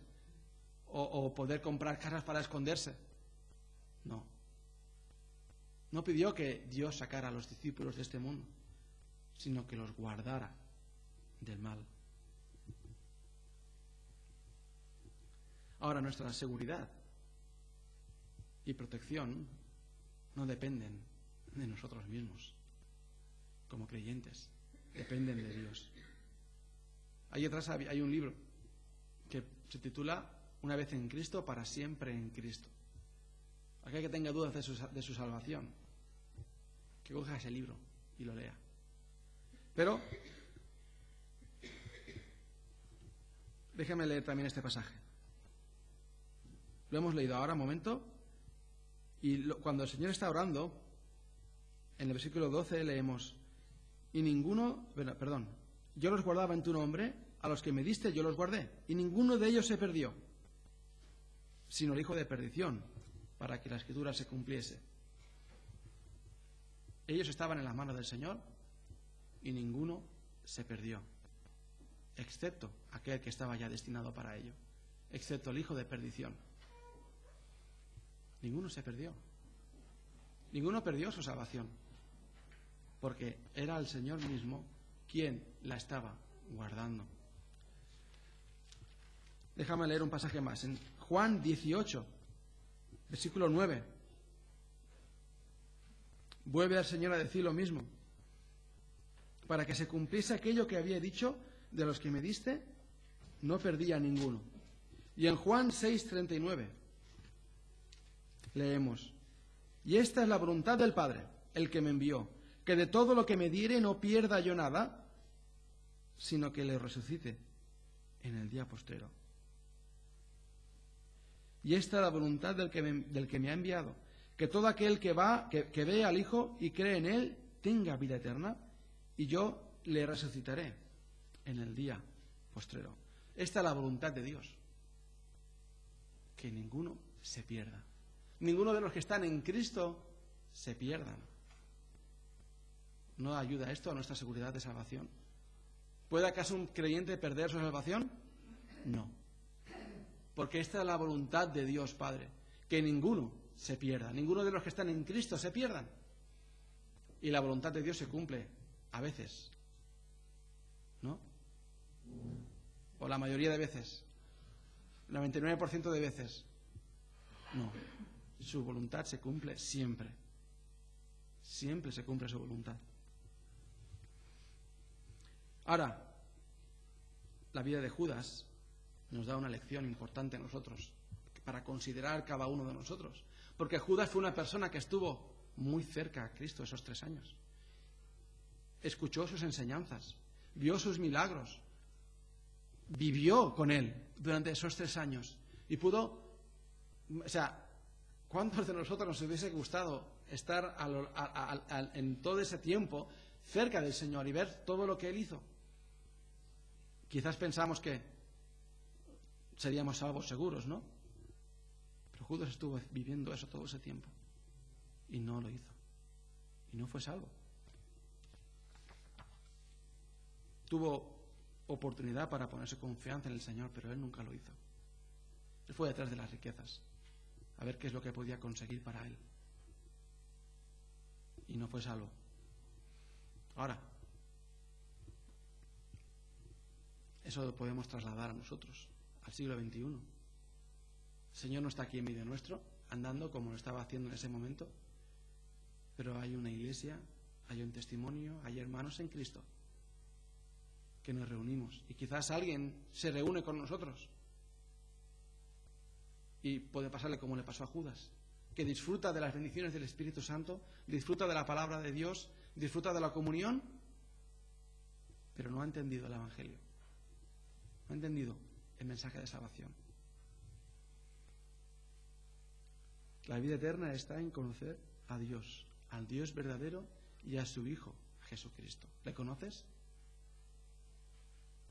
¿O poder comprar casas para esconderse? No pidió que Dios sacara a los discípulos de este mundo, sino que los guardara del mal. Ahora, nuestra seguridad y protección no dependen de nosotros mismos, como creyentes, dependen de Dios. Ahí atrás hay un libro que se titula Una vez en Cristo, para siempre en Cristo. Aquel que tenga dudas de su salvación, que coja ese libro y lo lea. Pero déjame leer también este pasaje. Lo hemos leído ahora un momento, y cuando el Señor está orando, en el versículo 12 leemos: yo los guardaba en tu nombre, a los que me diste yo los guardé, y ninguno de ellos se perdió, sino el hijo de perdición, para que la Escritura se cumpliese. Ellos estaban en las manos del Señor y ninguno se perdió, excepto aquel que estaba ya destinado para ello. excepto el hijo de perdición. Ninguno se perdió. Ninguno perdió su salvación, porque era el Señor mismo quien la estaba guardando. Déjame leer un pasaje más. En Juan 18, versículo 9, vuelve al Señor a decir lo mismo. Para que se cumpliese aquello que había dicho: de los que me diste, no perdí a ninguno. Y en Juan 6:39 leemos: y esta es la voluntad del Padre, el que me envió, que de todo lo que me diere no pierda yo nada, sino que le resucite en el día postrero. Y esta es la voluntad del que me ha enviado, que todo aquel que ve al Hijo y cree en Él tenga vida eterna, y yo le resucitaré en el día postrero. Esta es la voluntad de Dios, que ninguno se pierda. Ninguno de los que están en Cristo se pierdan. ¿No ayuda esto a nuestra seguridad de salvación? ¿Puede acaso un creyente perder su salvación? No. Porque esta es la voluntad de Dios Padre, que ninguno se pierda. Ninguno de los que están en Cristo se pierdan. Y la voluntad de Dios se cumple a veces, ¿no? O la mayoría de veces. El 99% de veces. No. Su voluntad se cumple siempre. Siempre se cumple su voluntad. Ahora, la vida de Judas nos da una lección importante a nosotros, para considerar cada uno de nosotros. Porque Judas fue una persona que estuvo muy cerca a Cristo esos 3 años. Escuchó sus enseñanzas, vio sus milagros, vivió con él durante esos 3 años. Y pudo, ¿cuántos de nosotros nos hubiese gustado estar en todo ese tiempo cerca del Señor y ver todo lo que Él hizo? Quizás pensamos que seríamos salvos seguros, ¿no? Pero Judas estuvo viviendo eso todo ese tiempo y no lo hizo. Y no fue salvo. Tuvo oportunidad para ponerse confianza en el Señor, pero él nunca lo hizo. Él fue detrás de las riquezas, a ver qué es lo que podía conseguir para él. Y no fue salvo. Ahora, eso lo podemos trasladar a nosotros, al siglo XXI. El Señor no está aquí en medio nuestro, andando como lo estaba haciendo en ese momento, pero hay una iglesia, hay un testimonio, hay hermanos en Cristo que nos reunimos. Y quizás alguien se reúne con nosotros y puede pasarle como le pasó a Judas, que disfruta de las bendiciones del Espíritu Santo, disfruta de la palabra de Dios, disfruta de la comunión, pero no ha entendido el Evangelio, no ha entendido el mensaje de salvación. La vida eterna está en conocer a Dios, al Dios verdadero y a su Hijo, Jesucristo. ¿Le conoces?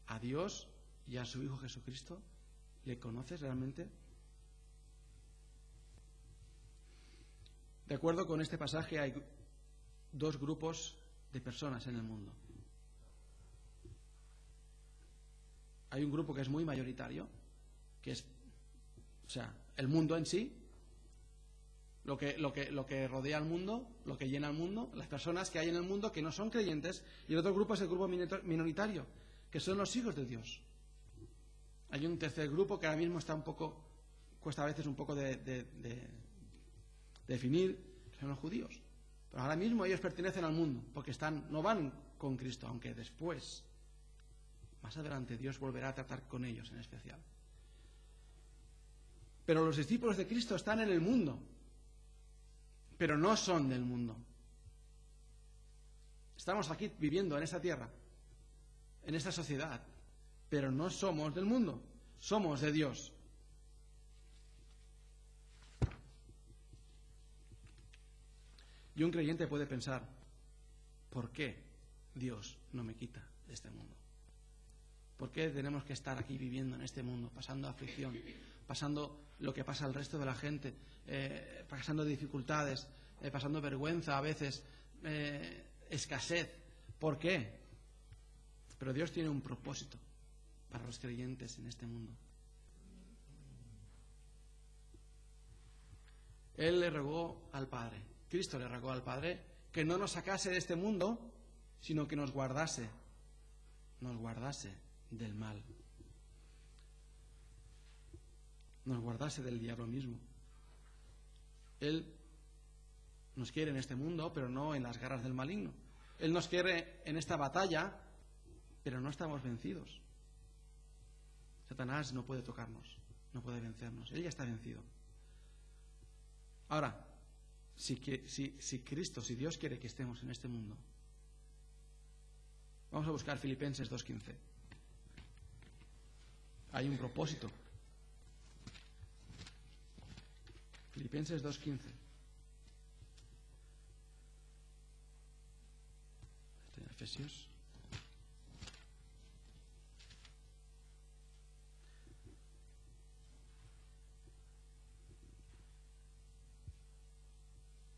¿A Dios y a su Hijo Jesucristo? ¿Le conoces realmente? De acuerdo con este pasaje, hay 2 grupos de personas en el mundo. Hay un grupo que es muy mayoritario, que es, el mundo en sí, lo que rodea al mundo, lo que llena al mundo, las personas que hay en el mundo que no son creyentes, y el otro grupo es el grupo minoritario, que son los hijos de Dios. Hay un tercer grupo que ahora mismo está cuesta a veces un poco de definir, que son los judíos. Pero ahora mismo ellos pertenecen al mundo, porque no van con Cristo, aunque después, más adelante, Dios volverá a tratar con ellos en especial. Pero los discípulos de Cristo están en el mundo, pero no son del mundo. Estamos aquí viviendo en esta tierra, en esta sociedad, pero no somos del mundo, somos de Dios. Y un creyente puede pensar, ¿por qué Dios no me quita de este mundo? ¿Por qué tenemos que estar aquí viviendo en este mundo, pasando aflicción, pasando lo que pasa al resto de la gente, pasando dificultades, pasando vergüenza a veces, escasez? ¿Por qué? Pero Dios tiene un propósito para los creyentes en este mundo. Él le rogó al Padre, Cristo le rogó al Padre, que no nos sacase de este mundo, sino que nos guardase del mal, nos guardase del diablo mismo. Él nos quiere en este mundo, pero no en las garras del maligno. Él nos quiere en esta batalla, pero no estamos vencidos. Satanás no puede tocarnos, no puede vencernos. Él ya está vencido. Ahora, si Dios quiere que estemos en este mundo, vamos a buscar Filipenses 2:15. Hay un propósito. Filipenses 2:15. Efesios.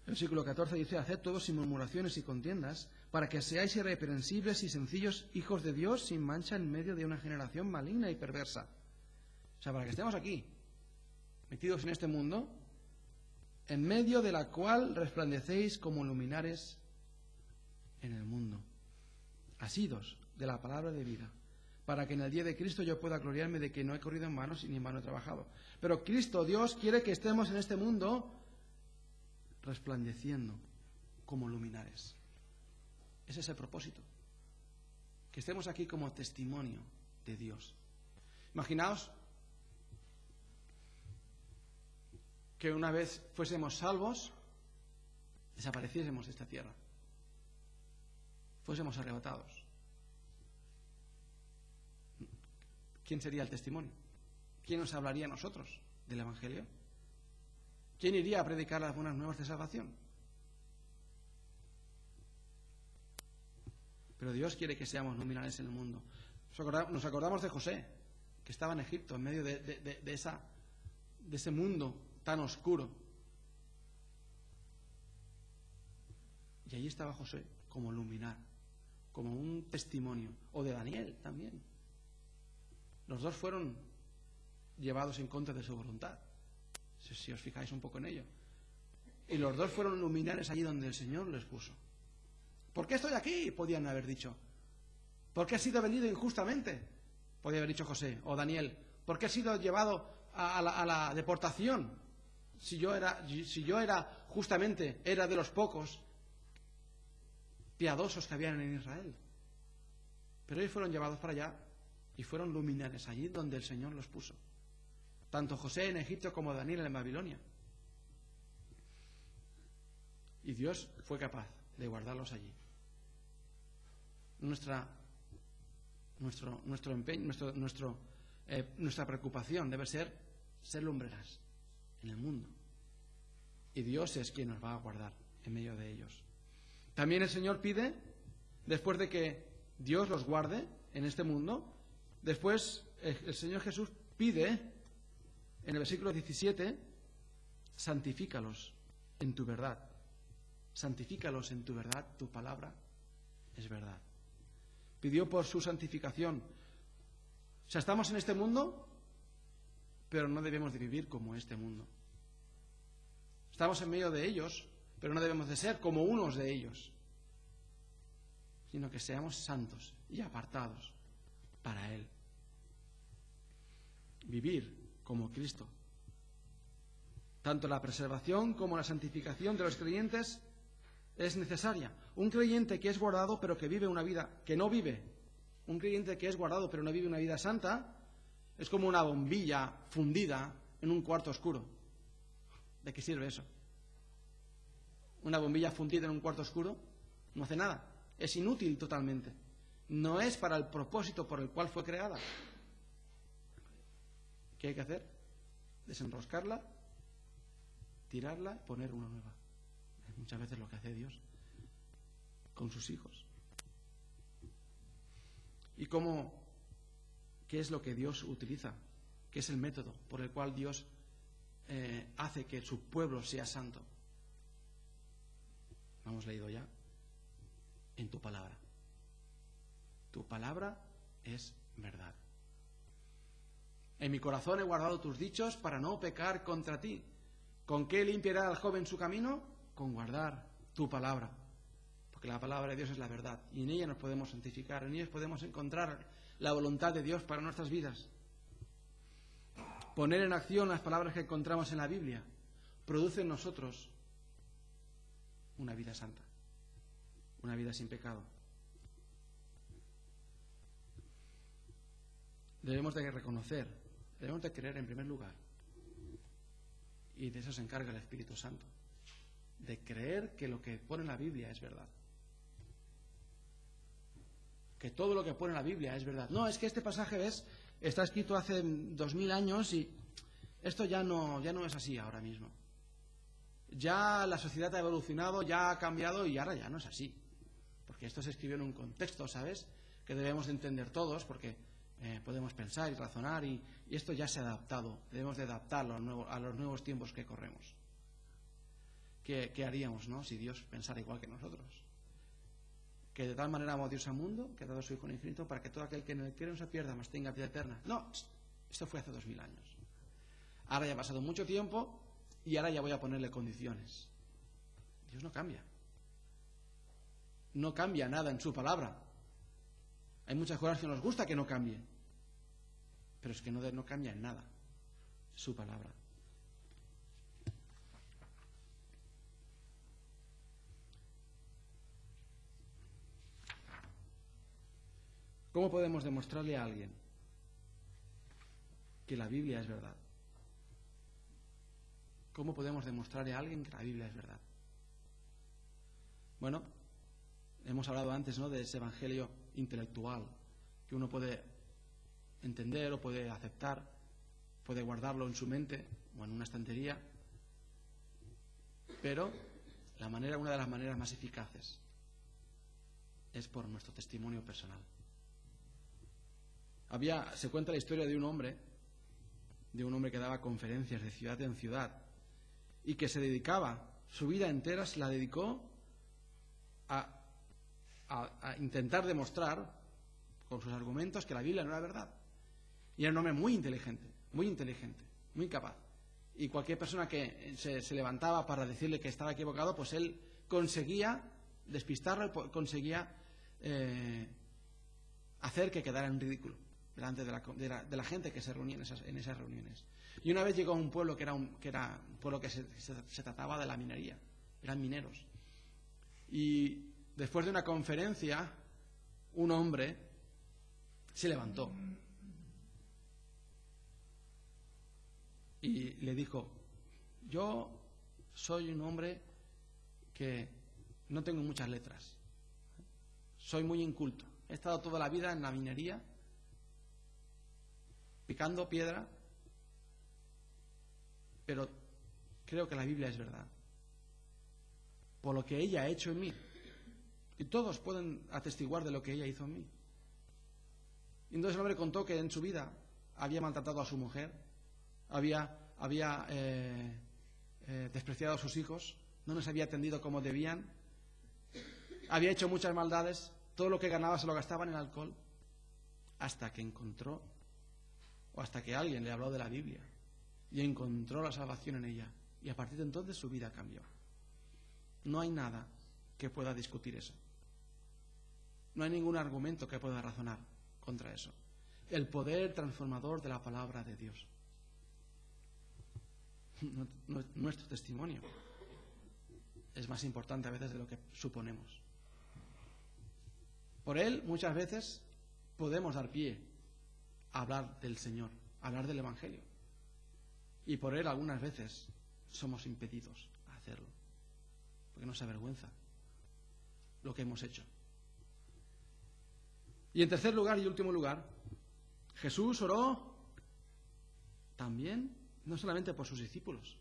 El versículo 14 dice: haced todo sin murmuraciones y contiendas, para que seáis irreprensibles y sencillos hijos de Dios, sin mancha en medio de una generación maligna y perversa. O sea, para que estemos aquí, metidos en este mundo, en medio de la cual resplandecéis como luminares en el mundo, asidos de la palabra de vida, para que en el día de Cristo yo pueda gloriarme de que no he corrido en vano ni en vano he trabajado. Pero Cristo, Dios, quiere que estemos en este mundo resplandeciendo como luminares. Ese es el propósito. Que estemos aquí como testimonio de Dios. Imaginaos que una vez fuésemos salvos, desapareciésemos de esta tierra, fuésemos arrebatados. ¿Quién sería el testimonio? ¿Quién nos hablaría a nosotros del Evangelio? ¿Quién iría a predicar las buenas nuevas de salvación? Pero Dios quiere que seamos luminares en el mundo. Nos acordamos de José, que estaba en Egipto, en medio de ese mundo tan oscuro. Y allí estaba José como luminar, como un testimonio. O de Daniel también. Los dos fueron llevados en contra de su voluntad, si os fijáis un poco en ello. Y los dos fueron luminares allí donde el Señor les puso. ¿Por qué estoy aquí?, podían haber dicho. ¿Por qué he sido vendido injustamente?, podía haber dicho José o Daniel. ¿Por qué he sido llevado a la deportación? Si yo era justamente, era de los pocos piadosos que habían en Israel. Pero ellos fueron llevados para allá y fueron luminares allí donde el Señor los puso. Tanto José en Egipto como Daniel en Babilonia. Y Dios fue capaz de guardarlos allí. Nuestra preocupación debe ser lumbreras en el mundo. Y Dios es quien nos va a guardar en medio de ellos. También el Señor pide, después de que Dios los guarde en este mundo, después el Señor Jesús pide, en el versículo 17, santifícalos en tu verdad. Santifícalos en tu verdad, tu palabra es verdad. Pidió por su santificación. O sea, estamos en este mundo, pero no debemos de vivir como este mundo. Estamos en medio de ellos, pero no debemos de ser como unos de ellos, sino que seamos santos y apartados para Él. Vivir como Cristo. Tanto la preservación como la santificación de los creyentes es necesaria. Un creyente que es guardado pero que vive una vida que no vive, un creyente que es guardado pero no vive una vida santa, es como una bombilla fundida en un cuarto oscuro. ¿De qué sirve eso? Una bombilla fundida en un cuarto oscuro no hace nada, es inútil totalmente. No es para el propósito por el cual fue creada. ¿Qué hay que hacer? Desenroscarla, tirarla y poner una nueva. Es muchas veces lo que hace Dios con sus hijos. ¿Y qué es lo que Dios utiliza? ¿Qué es el método por el cual Dios hace que su pueblo sea santo? Lo hemos leído ya. En tu palabra. Tu palabra es verdad. En mi corazón he guardado tus dichos para no pecar contra ti. ¿Con qué limpiará al joven su camino? Con guardar tu palabra. Porque la palabra de Dios es la verdad. Y en ella nos podemos santificar, en ella podemos encontrar la voluntad de Dios para nuestras vidas. Poner en acción las palabras que encontramos en la Biblia produce en nosotros una vida santa, una vida sin pecado. Debemos de reconocer, debemos de creer en primer lugar, y de eso se encarga el Espíritu Santo, de creer que lo que pone en la Biblia es verdad. Que todo lo que pone en la Biblia es verdad. No, es que este pasaje está escrito hace 2000 años y esto ya no es así ahora mismo. Ya la sociedad ha evolucionado, ya ha cambiado y ahora ya no es así. Porque esto se escribió en un contexto, ¿sabes? Que debemos entender todos porque podemos pensar y razonar y esto ya se ha adaptado. Debemos de adaptarlo a los nuevos tiempos que corremos. ¿Qué haríamos, no? Si Dios pensara igual que nosotros? Que de tal manera amó Dios al mundo, que ha dado a su Hijo infinito, para que todo aquel que en él cree no se pierda, mas tenga vida eterna. No, esto fue hace 2000 años. Ahora ya ha pasado mucho tiempo y ahora ya voy a ponerle condiciones. Dios no cambia. No cambia nada en su palabra. Hay muchas cosas que nos gusta que no cambien, pero es que no cambia en nada su palabra. ¿Cómo podemos demostrarle a alguien que la Biblia es verdad? ¿Cómo podemos demostrarle a alguien que la Biblia es verdad? Bueno, hemos hablado antes, ¿no?, de ese evangelio intelectual que uno puede entender o puede aceptar, puede guardarlo en su mente o en una estantería, pero una de las maneras más eficaces es por nuestro testimonio personal. Se cuenta la historia de un hombre que daba conferencias de ciudad en ciudad y que se dedicaba, su vida entera se la dedicó a intentar demostrar con sus argumentos que la Biblia no era verdad. Y era un hombre muy inteligente, muy capaz. Y cualquier persona que se levantaba para decirle que estaba equivocado, pues él conseguía despistarlo, conseguía hacer que quedara en ridículo delante de la gente que se reunía en esas reuniones. Y una vez llegó a un pueblo que era un pueblo que se trataba de la minería, eran mineros. Y después de una conferencia, un hombre se levantó y le dijo: yo soy un hombre que no tengo muchas letras, soy muy inculto, he estado toda la vida en la minería, picando piedra, pero creo que la Biblia es verdad, por lo que ella ha hecho en mí. Y todos pueden atestiguar de lo que ella hizo en mí. Y entonces el hombre contó que en su vida había maltratado a su mujer, había despreciado a sus hijos, no les había atendido como debían, había hecho muchas maldades, todo lo que ganaba se lo gastaba en el alcohol, hasta que encontró, o hasta que alguien le habló de la Biblia y encontró la salvación en ella. Y a partir de entonces su vida cambió. No hay nada que pueda discutir eso. No hay ningún argumento que pueda razonar contra eso. El poder transformador de la palabra de Dios. Nuestro testimonio es más importante a veces de lo que suponemos. Por él, muchas veces, podemos dar pie a hablar del Señor, a hablar del Evangelio. Y por él, algunas veces, somos impedidos a hacerlo, porque nos avergüenza lo que hemos hecho. Y en tercer lugar y último lugar, Jesús oró también, no solamente por sus discípulos,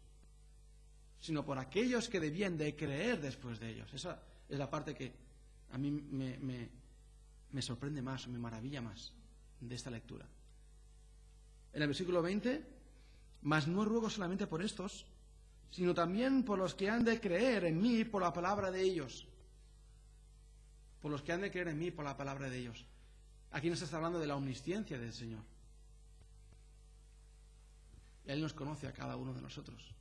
sino por aquellos que debían de creer después de ellos. Esa es la parte que a mí me sorprende más, me maravilla más de esta lectura. En el versículo 20, mas no ruego solamente por estos, sino también por los que han de creer en mí por la palabra de ellos. Por los que han de creer en mí por la palabra de ellos. Aquí nos está hablando de la omnisciencia del Señor. Él nos conoce a cada uno de nosotros.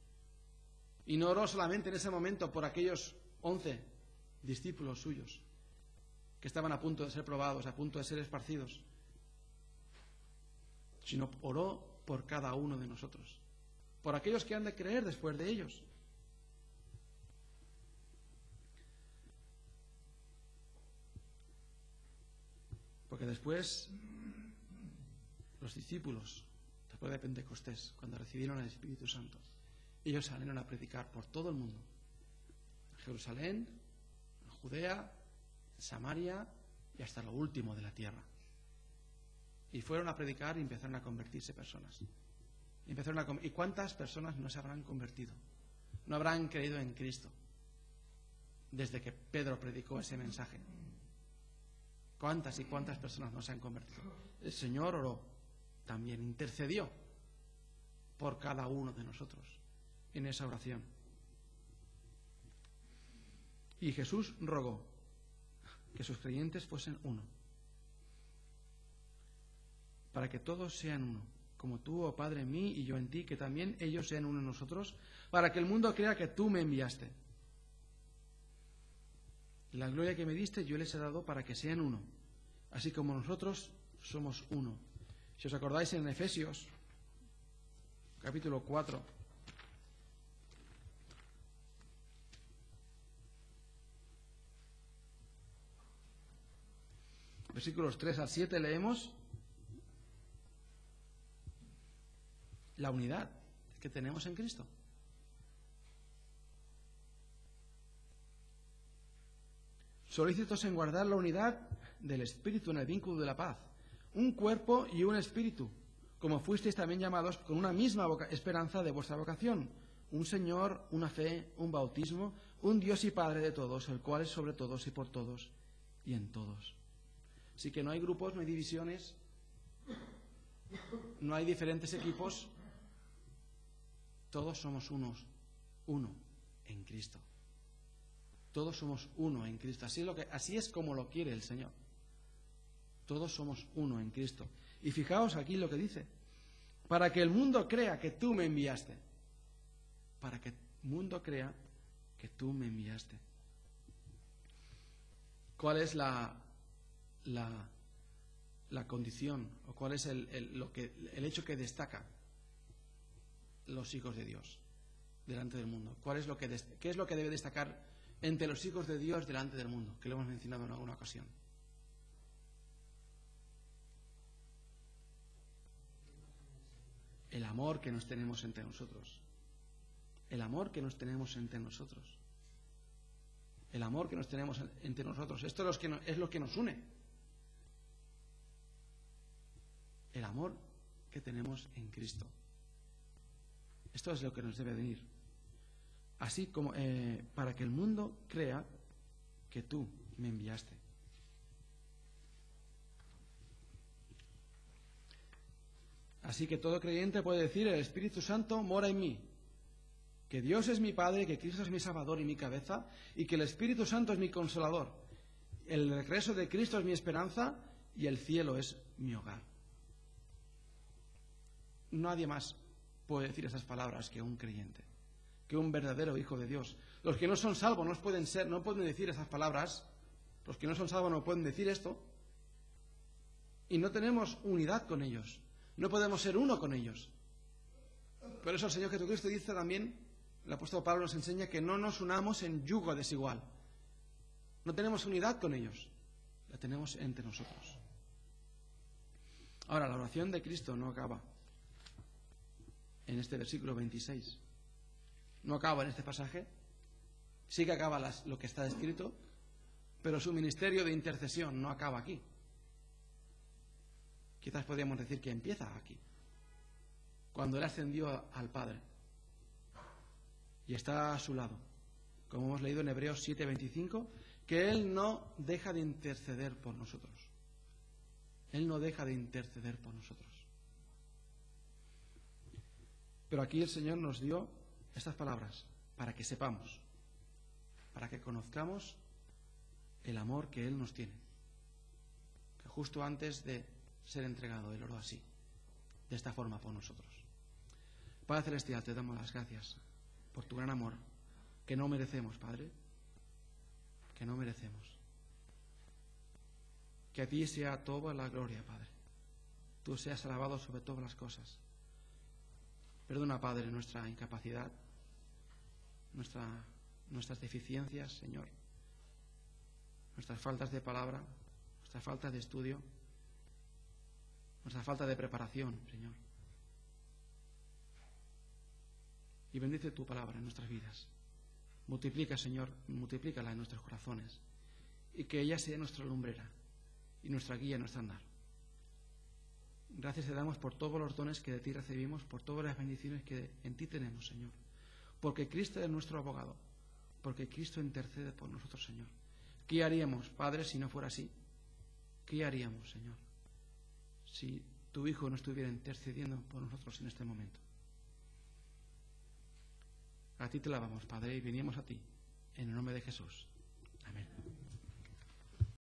Y no oró solamente en ese momento por aquellos 11 discípulos suyos que estaban a punto de ser probados, a punto de ser esparcidos, sino oró por cada uno de nosotros, por aquellos que han de creer después de ellos. Porque después los discípulos, después de Pentecostés, cuando recibieron el Espíritu Santo, ellos salieron a predicar por todo el mundo, en Jerusalén, en Judea, en Samaria y hasta lo último de la tierra. Y fueron a predicar y empezaron a convertirse personas. ¿Y cuántas personas no se habrán convertido? No habrán creído en Cristo desde que Pedro predicó ese mensaje. ¿Cuántas y cuántas personas no se han convertido? El Señor oró, también intercedió por cada uno de nosotros en esa oración. Y Jesús rogó que sus creyentes fuesen uno, para que todos sean uno, como tú, oh Padre, en mí y yo en ti, que también ellos sean uno en nosotros, para que el mundo crea que tú me enviaste. La gloria que me diste yo les he dado para que sean uno, así como nosotros somos uno. Si os acordáis en Efesios, capítulo 4, versículos 3 al 7, leemos la unidad que tenemos en Cristo. Solícitos en guardar la unidad del Espíritu en el vínculo de la paz, un cuerpo y un espíritu, como fuisteis también llamados con una misma esperanza de vuestra vocación, un Señor, una fe, un bautismo, un Dios y Padre de todos, el cual es sobre todos y por todos y en todos. Así que no hay grupos, no hay divisiones, no hay diferentes equipos, todos somos uno en Cristo. Todos somos uno en Cristo. Así es como lo quiere el Señor. Todos somos uno en Cristo. Y fijaos aquí lo que dice: para que el mundo crea que tú me enviaste. Para que el mundo crea que tú me enviaste. ¿Cuál es la condición, o cuál es el hecho que destaca los hijos de Dios delante del mundo? ¿Qué es lo que debe destacar entre los hijos de Dios delante del mundo? Que lo hemos mencionado en alguna ocasión. El amor que nos tenemos entre nosotros. El amor que nos tenemos entre nosotros. El amor que nos tenemos entre nosotros. Esto es lo que nos une. El amor que tenemos en Cristo. Esto es lo que nos debe venir. Así como para que el mundo crea que tú me enviaste. Así que todo creyente puede decir: el Espíritu Santo mora en mí, que Dios es mi Padre, que Cristo es mi Salvador y mi cabeza, y que el Espíritu Santo es mi consolador. El regreso de Cristo es mi esperanza y el cielo es mi hogar. Nadie más puede decir esas palabras que un creyente, que un verdadero hijo de Dios. Los que no son salvos no pueden decir esas palabras. Los que no son salvos no pueden decir esto. Y no tenemos unidad con ellos. No podemos ser uno con ellos. Por eso el Señor Jesucristo dice también, el apóstol Pablo nos enseña que no nos unamos en yugo desigual. No tenemos unidad con ellos. La tenemos entre nosotros. Ahora, la oración de Cristo no acaba en este versículo 26. No acaba en este pasaje. Sí que acaba lo que está escrito, pero su ministerio de intercesión no acaba aquí. Quizás podríamos decir que empieza aquí, cuando Él ascendió al Padre y está a su lado, como hemos leído en Hebreos 7:25, que Él no deja de interceder por nosotros. Él no deja de interceder por nosotros. Pero aquí el Señor nos dio estas palabras para que sepamos, para que conozcamos el amor que Él nos tiene. Que justo antes de ser entregado, Él oró así, de esta forma por nosotros. Padre Celestial, te damos las gracias por tu gran amor, que no merecemos, Padre, que no merecemos. Que a ti sea toda la gloria, Padre. Tú seas alabado sobre todas las cosas. Perdona, Padre, nuestra incapacidad, nuestras deficiencias, Señor, nuestras faltas de palabra, nuestras faltas de estudio, nuestra falta de preparación, Señor. Y bendice tu palabra en nuestras vidas. Multiplica, Señor, multiplícala en nuestros corazones, y que ella sea nuestra lumbrera y nuestra guía en nuestro andar. Gracias te damos por todos los dones que de ti recibimos, por todas las bendiciones que en ti tenemos, Señor. Porque Cristo es nuestro abogado, porque Cristo intercede por nosotros, Señor. ¿Qué haríamos, Padre, si no fuera así? ¿Qué haríamos, Señor, si tu Hijo no estuviera intercediendo por nosotros en este momento? A ti te alabamos, Padre, y venimos a ti, en el nombre de Jesús.